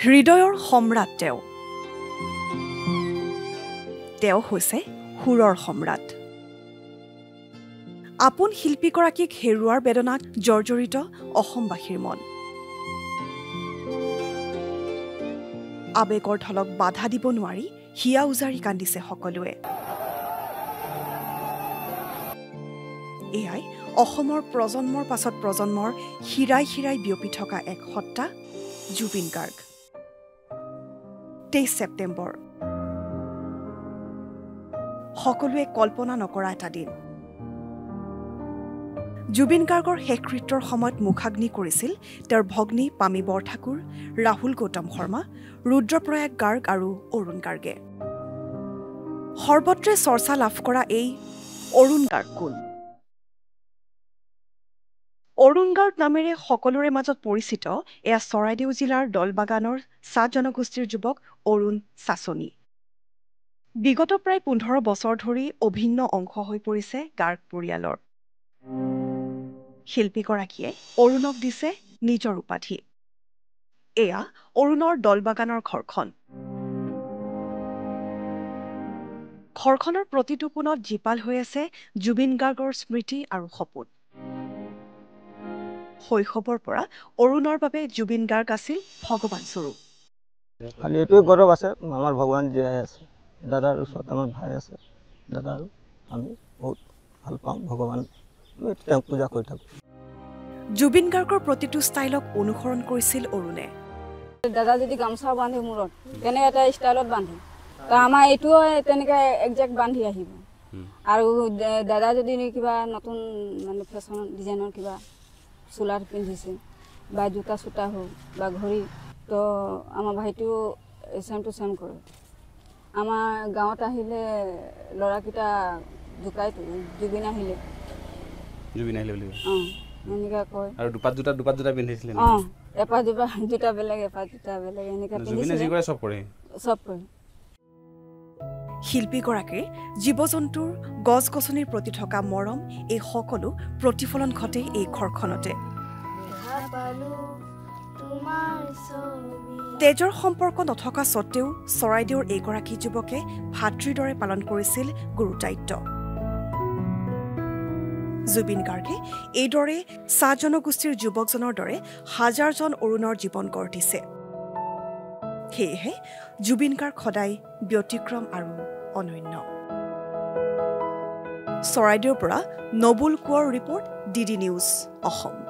হৃদয়ৰ সম্ৰাট তেওঁ হৈছে সুৰৰ সম্ৰাট আপোন শিল্পীগৰাকীক হেৰুৱাৰ বেদনাত জৰ্জৰিত অসমবাসীৰ মন আবেগৰ ঢলক বাধা দিব নোৱাৰি হিয়া উজাৰি কান্দিছে সকলোৱে এয়াই অসমৰ প্ৰজন্মৰ পাছত প্ৰজন্মৰ হিৰাই হিৰাই বিয়পি থকা এক সত্তা জুবিন গাৰ্গ 23 ছেপ্টেম্বৰ সকলোৱে কল্পনা নকৰা এটা দিন জুবিন গাৰ্গৰ শেষকৃত্যৰ সময়ত মুখাগ্নি কৰিছিল তেওঁৰ ভগ্নী পামী বৰঠাকুৰ ৰাহুল গৌতম শৰ্মা ৰুদ্ৰপ্ৰয়াগ গাৰ্গ আৰু অৰুণ গাৰ্গে সৰ্বত্ৰে চৰ্চা লাভ কৰা এই অৰুণ গাৰ্গ কোন অৰুণ গাৰ্গ নামেৰে সকলোৰে মাজত পৰিচিত এয়া চৰাইদেউ জিলাৰ দলবাগানৰ চাহ জনগোষ্ঠীৰ যুৱক অৰুণ চাচনি বিগত প্ৰায় 15 বছৰ ধৰি অভিন্ন অংশ হৈ পৰিছে গাৰ্গ পৰিয়ালৰ শিল্পীগৰাকীয়ে অৰুণক দিছে নিজৰ উপাধি এয়া অৰুণৰ দলবাগানৰ ঘৰখনৰ প্ৰতিটো কোণত জীপাল হৈ আছে জুবিন গাৰ্গৰ স্মৃতি আৰু সপোন শৈশৱৰ পৰা অৰুণৰ বাবে জুবিন গাৰ্গ আছিল ভগৱান স্বৰূপ খালি এইটোৱে গৌৰৱ আছে আমাৰ ভগৱান জীয়াই আছে দাদাৰ ওচৰত আমাৰ ভাই আছে দাদা আৰু আমি বহুত ভাল পাওঁ ভগৱান তেওঁক পূজা কৰি থাকোঁ জুবিন গাৰ্গৰ প্ৰতিটো ষ্টাইলক অনুসৰণ কৰিছিল অৰুণে দাদা যদি গামছা বান্ধে মূৰত তেনে এটা ষ্টাইলত বান্ধে তো আমাৰ এইটোও তেনেকৈ একজেক্ট বান্ধি আহিব আৰু দাদা যদি কিবা নতুন মানে ফেশ্বন ডিজাইনৰ কিবা চোলাৰ পিন্ধিছে বা জোতা চোতা হওক বা ঘড়ী তো আমাৰ ভাইটিও চেম টু চেম কৰে আমাৰ গাঁৱত আহিলে ল'ৰাকেইটা জোকাইতো জুবিন আহিলে বুলি অঁ এনেকৈ কয় আৰু দুপাত জোতা পিন্ধিছিলে অঁ এপাত জোতা বেলেগ এপাত জোতা বেলেগ এনেকৈ পিন্ধিছিলে চব কৰে শিল্পীগৰাকীৰ জীৱ-জন্তুৰ গছ-গছনিৰ প্ৰতি থকা মৰম এই সকলো প্ৰতিফলন ঘটে এই ঘৰখনতে তেজৰ সম্পৰ্ক নথকা স্বত্তেও চৰাইদেউৰ এইগৰাকী যুৱকে ভাতৃৰ দৰে পালন কৰিছিল গুৰু দায়িত্ব জুবিন গাৰ্গে এইদৰে চাহ জনগোষ্ঠীৰ যুৱকজনৰ দৰে হাজাৰজন অৰুণৰ জীৱন গঢ় দিছে সেয়েহে জুবিন গাৰ্গ সদায় ব্যতিক্ৰম আৰু অনন্য চৰাইদেউৰ পৰা নবুল Konwar report DD news Assam